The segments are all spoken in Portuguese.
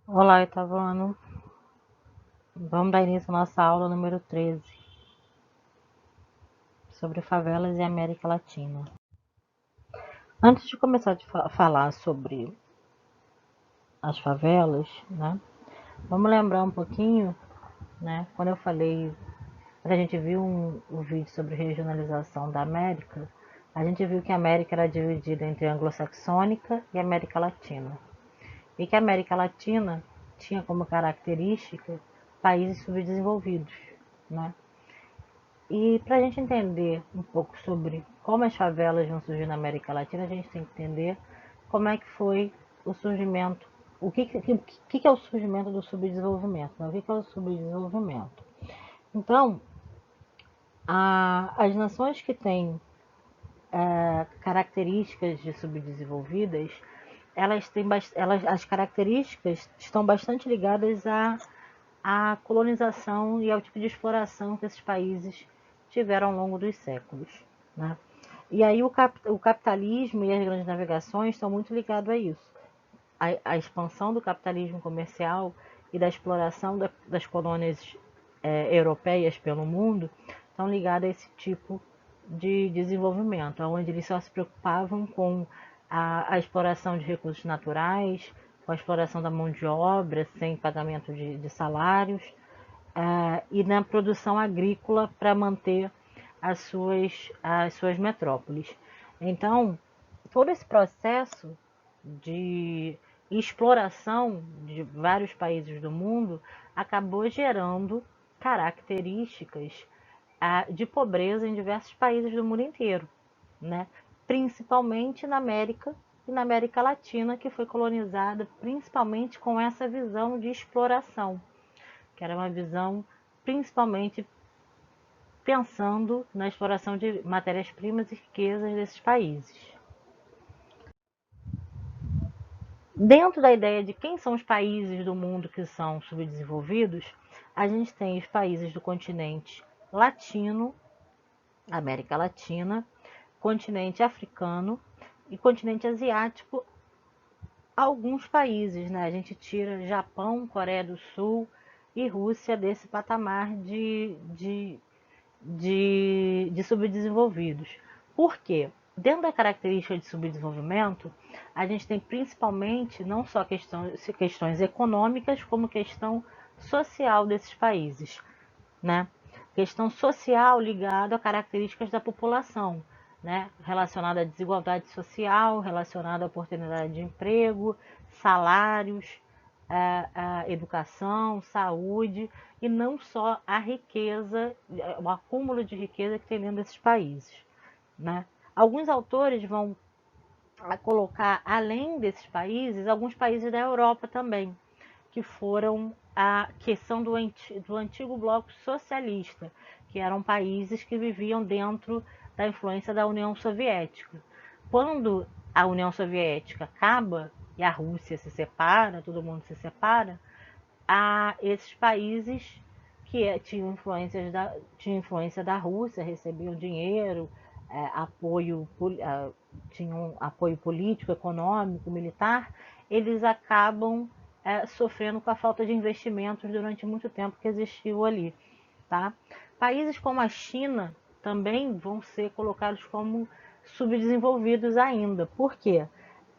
Olá, Itavano. Vamos dar início à nossa aula número 13 sobre favelas e América Latina. Antes de começar a falar sobre as favelas, né, vamos lembrar um pouquinho, né, quando eu falei, quando a gente viu um vídeo sobre regionalização da América, a gente viu que a América era dividida entre anglo-saxônica e América Latina. E que a América Latina tinha como característica países subdesenvolvidos, né? E para a gente entender um pouco sobre como as favelas vão surgir na América Latina, a gente tem que entender como é que foi o surgimento, o que é o surgimento do subdesenvolvimento, né? O que é o subdesenvolvimento? Então, as nações que têm características de subdesenvolvidas, as características estão bastante ligadas à colonização e ao tipo de exploração que esses países tiveram ao longo dos séculos, né? E aí o capitalismo e as grandes navegações estão muito ligados a isso. A expansão do capitalismo comercial e da exploração das colônias europeias pelo mundo estão ligados a esse tipo de desenvolvimento, onde eles só se preocupavam com a exploração de recursos naturais, com a exploração da mão de obra sem pagamento de salários, e na produção agrícola para manter as suas metrópoles. Então, todo esse processo de exploração de vários países do mundo acabou gerando características de pobreza em diversos países do mundo inteiro, né? Principalmente na América e na América Latina, que foi colonizada principalmente com essa visão de exploração, que era uma visão principalmente pensando na exploração de matérias-primas e riquezas desses países. Dentro da ideia de quem são os países do mundo que são subdesenvolvidos, a gente tem os países do continente latino, América Latina, continente africano e continente asiático, alguns países, né? A gente tira Japão, Coreia do Sul e Rússia desse patamar de subdesenvolvidos. Por quê? Dentro da característica de subdesenvolvimento, a gente tem principalmente não só questões econômicas, como questão social desses países, né? Questão social ligada a características da população, né? Relacionada à desigualdade social, relacionada à oportunidade de emprego, salários, a educação, saúde, e não só a riqueza, o acúmulo de riqueza que tem dentro desses países, né? Alguns autores vão colocar, além desses países, alguns países da Europa também, que foram a questão do antigo bloco socialista, que eram países que viviam dentro da influência da União Soviética. Quando a União Soviética acaba e a Rússia se separa, todo mundo se separa, a esses países que tinham influência da Rússia, recebiam dinheiro, apoio, tinham apoio político, econômico, militar, eles acabam sofrendo com a falta de investimentos durante muito tempo que existiu ali. Tá? Países como a China também vão ser colocados como subdesenvolvidos ainda. Por quê?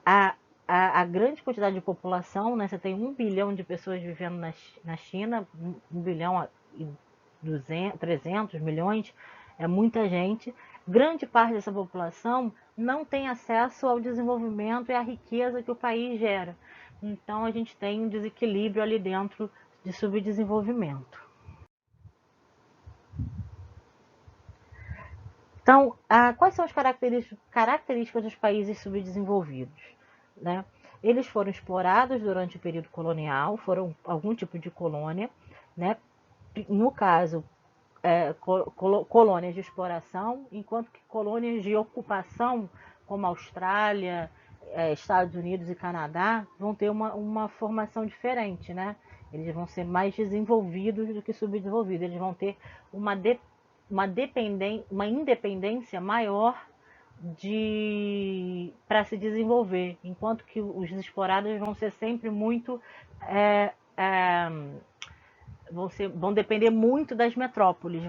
A, a grande quantidade de população, né? Você tem 1 bilhão de pessoas vivendo na China, 1 bilhão e 300 milhões, é muita gente. Grande parte dessa população não tem acesso ao desenvolvimento e à riqueza que o país gera. Então a gente tem um desequilíbrio ali dentro de subdesenvolvimento. Então, quais são as características dos países subdesenvolvidos? Né? Eles foram explorados durante o período colonial, foram algum tipo de colônia, né? No caso, colônias de exploração, enquanto que colônias de ocupação, como Austrália, Estados Unidos e Canadá, vão ter uma formação diferente, né? Eles vão ser mais desenvolvidos do que subdesenvolvidos, eles vão ter uma independência maior para se desenvolver, enquanto que os explorados vão ser sempre muito é, é, vão depender muito das metrópoles,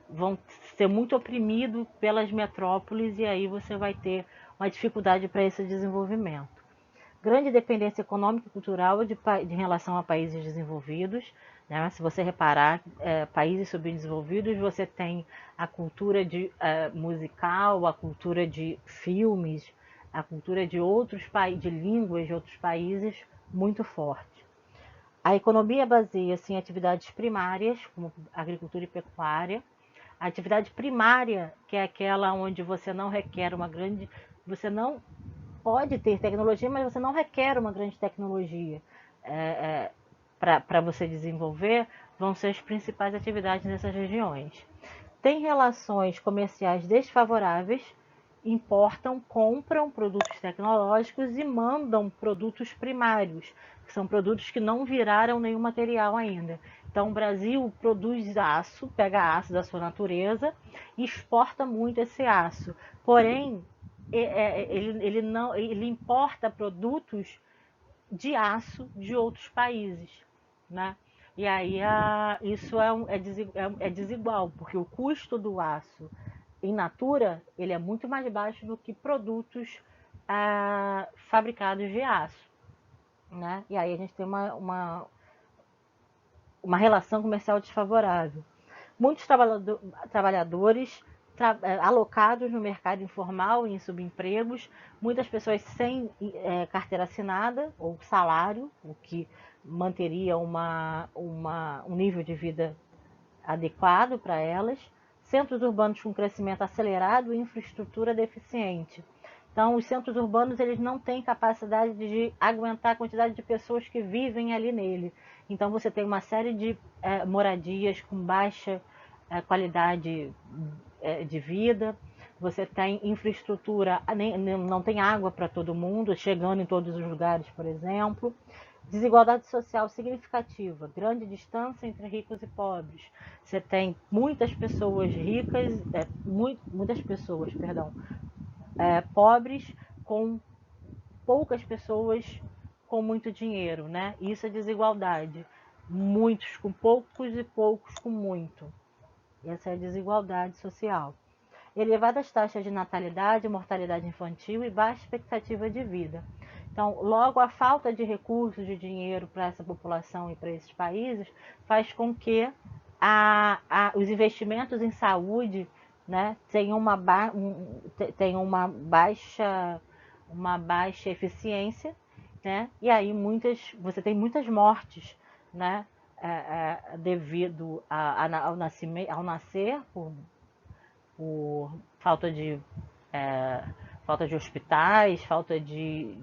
vão ser muito oprimidos pelas metrópoles e aí você vai ter uma dificuldade para esse desenvolvimento. Grande dependência econômica e cultural de relação a países desenvolvidos. Né? Se você reparar, países subdesenvolvidos, você tem a cultura musical, a cultura de filmes, a cultura de de línguas de outros países muito forte. A economia baseia-se em atividades primárias, como agricultura e pecuária. A atividade primária, que é aquela onde você não requer uma grande. Você não pode ter tecnologia, mas você não requer uma grande tecnologia para você desenvolver, vão ser as principais atividades nessas regiões. Tem relações comerciais desfavoráveis, importam, compram produtos tecnológicos e mandam produtos primários, que são produtos que não viraram nenhum material ainda. Então, o Brasil produz aço, pega aço da sua natureza e exporta muito esse aço. Porém, ele importa produtos de aço de outros países, né? E aí isso é desigual, porque o custo do aço in natura ele é muito mais baixo do que produtos fabricados de aço, né? E aí a gente tem uma relação comercial desfavorável. Muitos trabalhadores alocados no mercado informal e em subempregos, muitas pessoas sem carteira assinada ou salário, o que manteria um nível de vida adequado para elas, centros urbanos com crescimento acelerado e infraestrutura deficiente. Então, os centros urbanos eles não têm capacidade de aguentar a quantidade de pessoas que vivem ali nele. Então, você tem uma série de moradias com baixa qualidade de vida, você tem infraestrutura, não tem água para todo mundo, chegando em todos os lugares, por exemplo. Desigualdade social significativa, grande distância entre ricos e pobres. Você tem muitas pessoas ricas, muitas pessoas, perdão, pobres com poucas pessoas com muito dinheiro, né? Isso é desigualdade. Muitos com poucos e poucos com muito. Essa é a desigualdade social. Elevadas taxas de natalidade, mortalidade infantil e baixa expectativa de vida. Então, logo, a falta de recursos, de dinheiro para essa população e para esses países faz com que os investimentos em saúde, né, tenham uma baixa eficiência, né, e aí você tem muitas mortes, né, devido ao nascer por falta de hospitais, falta de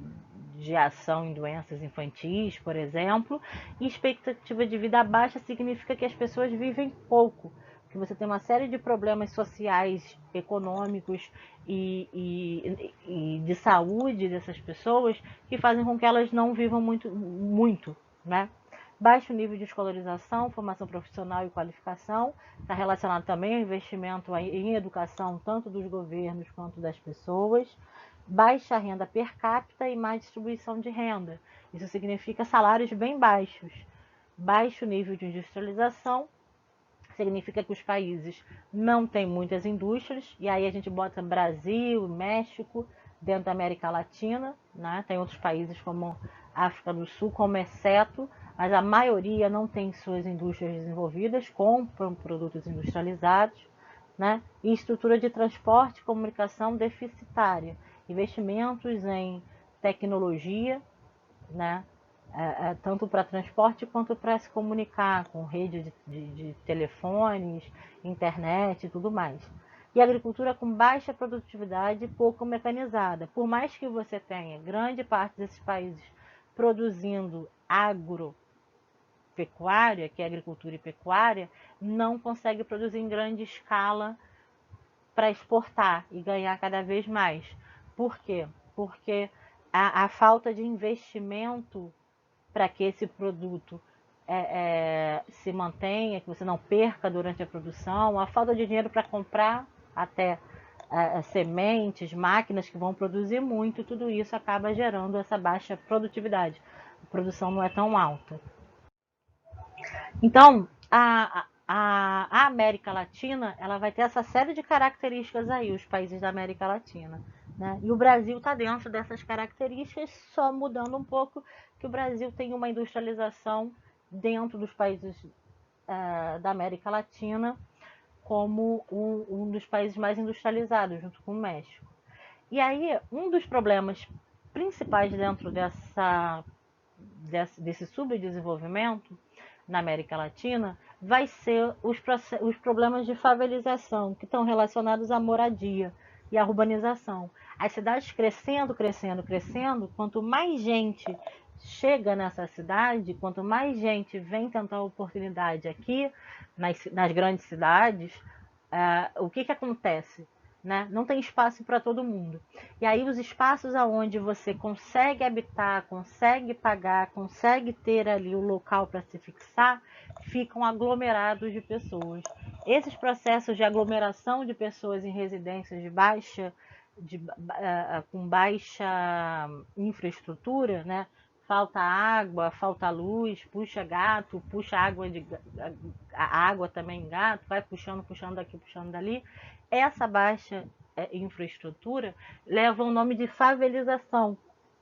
ação em doenças infantis, por exemplo, e expectativa de vida baixa significa que as pessoas vivem pouco, que você tem uma série de problemas sociais, econômicos e de saúde dessas pessoas que fazem com que elas não vivam muito, né? Baixo nível de escolarização, formação profissional e qualificação, está relacionado também ao investimento em educação, tanto dos governos quanto das pessoas. Baixa renda per capita e má distribuição de renda. Isso significa salários bem baixos. Baixo nível de industrialização, significa que os países não têm muitas indústrias, e aí a gente bota Brasil, México, dentro da América Latina, né? Tem outros países como África do Sul, como exceto, mas a maioria não tem suas indústrias desenvolvidas, compram produtos industrializados, né? E estrutura de transporte e comunicação deficitária, investimentos em tecnologia, né? Tanto para transporte quanto para se comunicar com rede de telefones, internet e tudo mais. E agricultura com baixa produtividade e pouco mecanizada. Por mais que você tenha grande parte desses países produzindo agropecuária, que é agricultura e pecuária, não consegue produzir em grande escala para exportar e ganhar cada vez mais. Por quê? Porque a falta de investimento para que esse produto se mantenha, que você não perca durante a produção, a falta de dinheiro para comprar até sementes, máquinas que vão produzir muito, tudo isso acaba gerando essa baixa produtividade. A produção não é tão alta. Então, a América Latina, ela vai ter essa série de características aí, os países da América Latina. Né? E o Brasil está dentro dessas características, só mudando um pouco que o Brasil tem uma industrialização dentro dos países da América Latina como um dos países mais industrializados, junto com o México. E aí, um dos problemas principais dentro desse subdesenvolvimento na América Latina vai ser os problemas de favelização, que estão relacionados à moradia e à urbanização. As cidades crescendo, crescendo, crescendo, quanto mais gente chega nessa cidade, quanto mais gente vem tentar oportunidade aqui, nas grandes cidades, o que acontece? Né? Não tem espaço para todo mundo. E aí os espaços aonde você consegue habitar, consegue pagar, consegue ter ali o local para se fixar, ficam aglomerados de pessoas. Esses processos de aglomeração de pessoas em residências com baixa infraestrutura, né? Falta água, falta luz, puxa gato, puxa a água também gato, vai puxando, puxando daqui, puxando dali. Essa baixa infraestrutura leva o nome de favelização,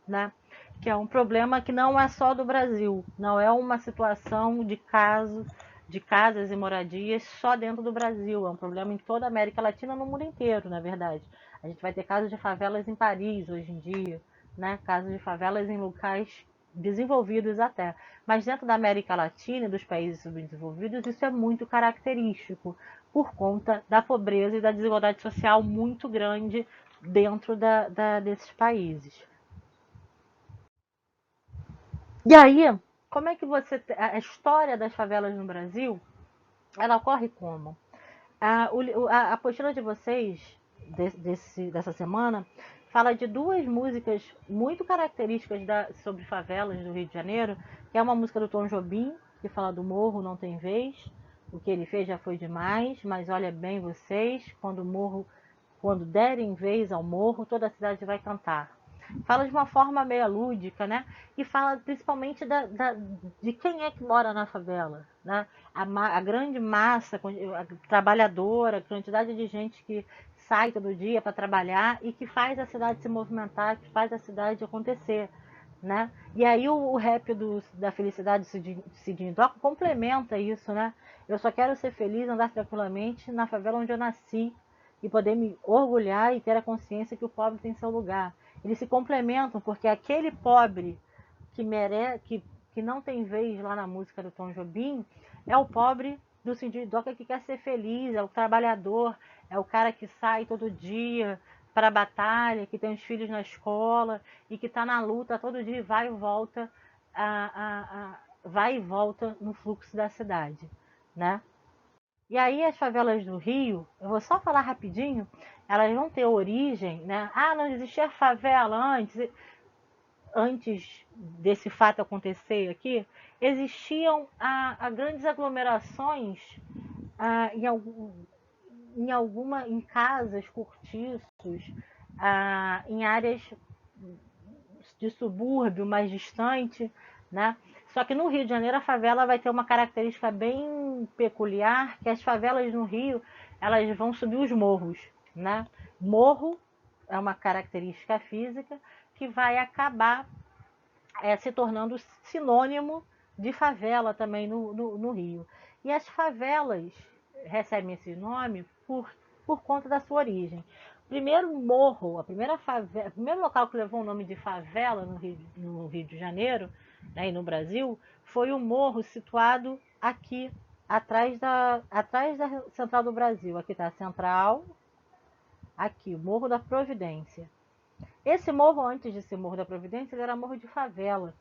né? Que é um problema que não é só do Brasil, não é uma situação de casas e moradias só dentro do Brasil, é um problema em toda a América Latina, no mundo inteiro, na verdade. A gente vai ter casos de favelas em Paris hoje em dia, né? Casos de favelas em locais desenvolvidos até. Mas dentro da América Latina e dos países subdesenvolvidos, isso é muito característico, por conta da pobreza e da desigualdade social muito grande dentro desses países. E aí, como é que a história das favelas no Brasil, ela ocorre como? A apostila de vocês, dessa semana, fala de duas músicas muito características sobre favelas do Rio de Janeiro, que é uma música do Tom Jobim, que fala do morro não tem vez, o que ele fez já foi demais, mas olha bem vocês, quando derem vez ao morro, toda a cidade vai cantar. Fala de uma forma meio lúdica, né? E fala principalmente de quem é que mora na favela, né? A grande massa a trabalhadora, a quantidade de gente que sai todo dia para trabalhar e que faz a cidade se movimentar, que faz a cidade acontecer, né? E aí o rap da felicidade do Cidinho Doca complementa isso, né? Eu só quero ser feliz, andar tranquilamente na favela onde eu nasci e poder me orgulhar e ter a consciência que o pobre tem seu lugar. Eles se complementam, porque aquele pobre que não tem vez lá na música do Tom Jobim é o pobre do Cidinho Doca que quer ser feliz, é o trabalhador, é o cara que sai todo dia para a batalha, que tem os filhos na escola e que está na luta todo dia e vai e volta, vai e volta no fluxo da cidade, né? E aí as favelas do Rio, eu vou só falar rapidinho, elas vão ter origem, né? Ah, não existia favela antes desse fato acontecer aqui, existiam grandes aglomerações ah, em, algum, em casas, cortiços, em áreas de subúrbio mais distante, né? Só que no Rio de Janeiro a favela vai ter uma característica bem peculiar, que as favelas no Rio, elas vão subir os morros, né? Morro é uma característica física que vai acabar se tornando sinônimo de favela também no Rio. E as favelas recebem esse nome por conta da sua origem. O primeiro morro, o primeiro local que levou o nome de favela no Rio de Janeiro, né, e no Brasil, foi um morro situado aqui, atrás da Central do Brasil. Aqui está a Central, aqui, o Morro da Providência. Esse morro, antes de ser Morro da Providência, ele era morro de favela.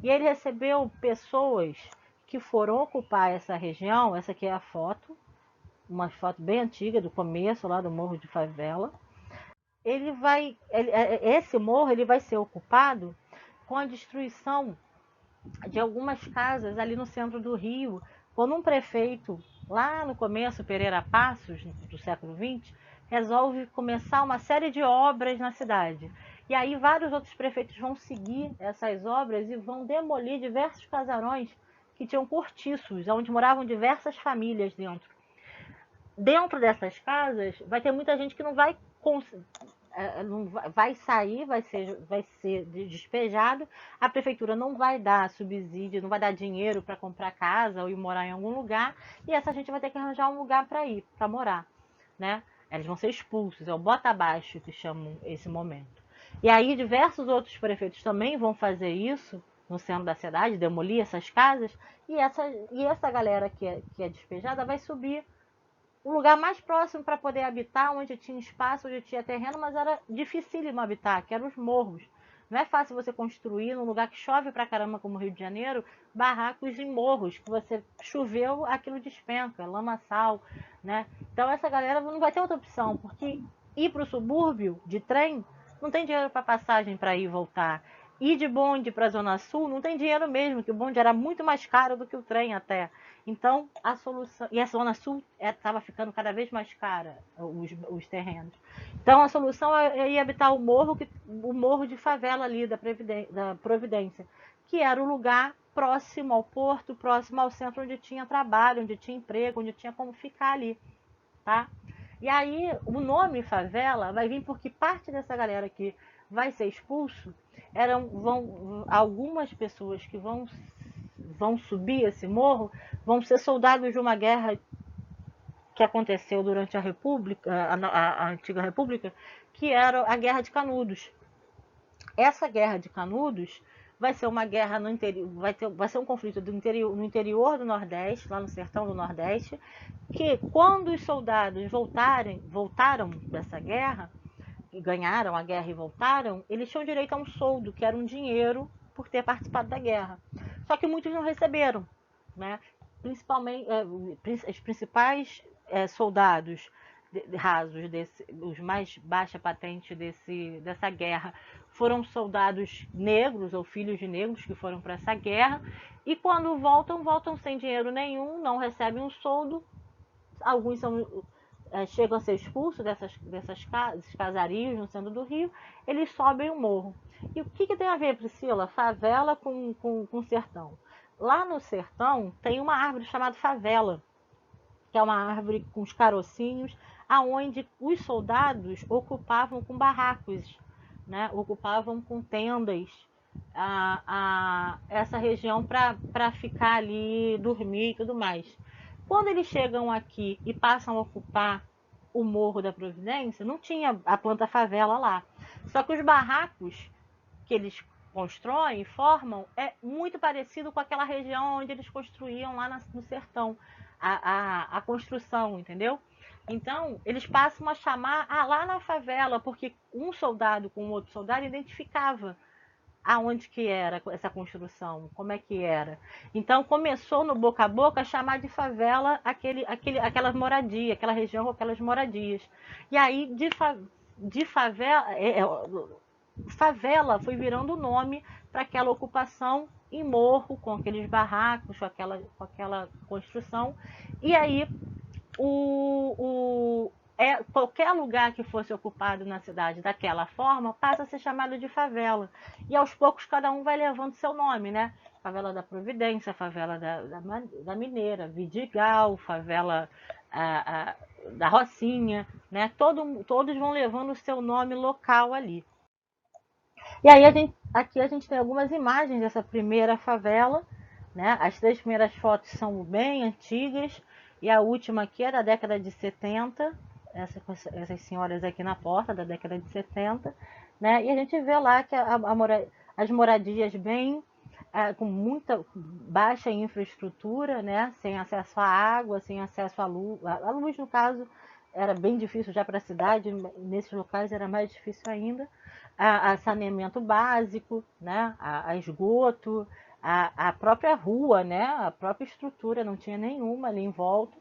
E ele recebeu pessoas que foram ocupar essa região. Essa aqui é a foto, uma foto bem antiga, do começo lá do Morro de Favela. Esse morro ele vai ser ocupado com a destruição de algumas casas ali no centro do Rio, quando um prefeito, lá no começo, Pereira Passos, do século XX, resolve começar uma série de obras na cidade. E aí vários outros prefeitos vão seguir essas obras e vão demolir diversos casarões que tinham cortiços, onde moravam diversas famílias dentro. Dentro dessas casas vai ter muita gente que não vai não vai sair, vai ser despejado. A prefeitura não vai dar subsídio, não vai dar dinheiro para comprar casa ou ir morar em algum lugar, e essa gente vai ter que arranjar um lugar para ir, para morar, né? Eles vão ser expulsos, é o bota abaixo que chamam esse momento. E aí diversos outros prefeitos também vão fazer isso no centro da cidade, demolir essas casas, e essa galera que é despejada vai subir o lugar mais próximo para poder habitar, onde tinha espaço, onde tinha terreno, mas era dificílimo habitar, que eram os morros. Não é fácil você construir num lugar que chove pra caramba, como o Rio de Janeiro, barracos em morros, que você choveu, aquilo despenca, lamaçal, né? Então essa galera não vai ter outra opção, porque ir para o subúrbio de trem não tem dinheiro para passagem para ir e voltar. Ir de bonde para a Zona Sul não tem dinheiro mesmo, que o bonde era muito mais caro do que o trem até. Então, a solução. E a Zona Sul estava ficando cada vez mais cara, os terrenos. Então, a solução é ir habitar o morro de favela ali da Providência, que era o lugar próximo ao porto, próximo ao centro onde tinha trabalho, onde tinha emprego, onde tinha como ficar ali, tá? E aí, o nome favela vai vir porque parte dessa galera que vai ser expulso algumas pessoas que vão subir esse morro vão ser soldados de uma guerra que aconteceu durante a República, a antiga República, que era a Guerra de Canudos. Essa Guerra de Canudos vai ser uma guerra no interior, vai ser um conflito no interior do Nordeste, lá no sertão do Nordeste, que quando os soldados voltaram dessa guerra, e ganharam a guerra e voltaram, eles tinham direito a um soldo, que era um dinheiro por ter participado da guerra. Só que muitos não receberam, né? Principalmente os principais soldados rasos, os mais baixa patente dessa guerra, foram soldados negros ou filhos de negros que foram para essa guerra, e quando voltam sem dinheiro nenhum, não recebem um soldo. Alguns chegam a ser expulsos desses casarios no centro do Rio, eles sobem o morro. E o que tem a ver, Priscila, favela com sertão? Lá no sertão tem uma árvore chamada favela, que é uma árvore com os carocinhos, aonde os soldados ocupavam com barracos, né? Ocupavam com tendas essa região para ficar ali, dormir e tudo mais. Quando eles chegam aqui e passam a ocupar o Morro da Providência, não tinha a planta favela lá. Só que os barracos que eles constroem e formam é muito parecido com aquela região onde eles construíam lá no sertão, a construção, entendeu? Então, eles passam a chamar lá na favela, porque um soldado com outro soldado identificava aonde que era essa construção, como é que era. Então começou no boca a boca a chamar de favela aquela moradia, aquela região com aquelas moradias. E aí de favela, favela foi virando o nome para aquela ocupação em morro, com aqueles barracos, com aquela construção. E aí qualquer lugar que fosse ocupado na cidade daquela forma passa a ser chamado de favela. E aos poucos cada um vai levando seu nome, né? Favela da Providência, favela da Mineira, Vidigal, favela da Rocinha, né? Todos vão levando o seu nome local ali. E aí aqui a gente tem algumas imagens dessa primeira favela, né? As 3 primeiras fotos são bem antigas e a última aqui é da década de 70, essas senhoras aqui na porta da década de 70, né? E a gente vê lá que as moradias bem com muita baixa infraestrutura, né? Sem acesso à água, sem acesso à luz. A luz, no caso, era bem difícil já para a cidade, nesses locais era mais difícil ainda. A saneamento básico, né? A esgoto, a própria rua, né? A própria estrutura, não tinha nenhuma ali em volta.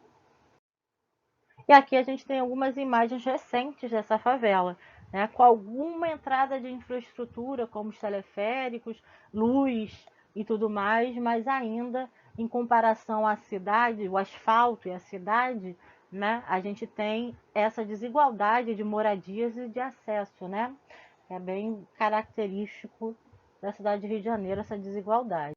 E aqui a gente tem algumas imagens recentes dessa favela, né? Com alguma entrada de infraestrutura, como os teleféricos, luz e tudo mais, mas ainda em comparação à cidade, o asfalto e a cidade, né, a gente tem essa desigualdade de moradias e de acesso, né? É bem característico da cidade de Rio de Janeiro essa desigualdade.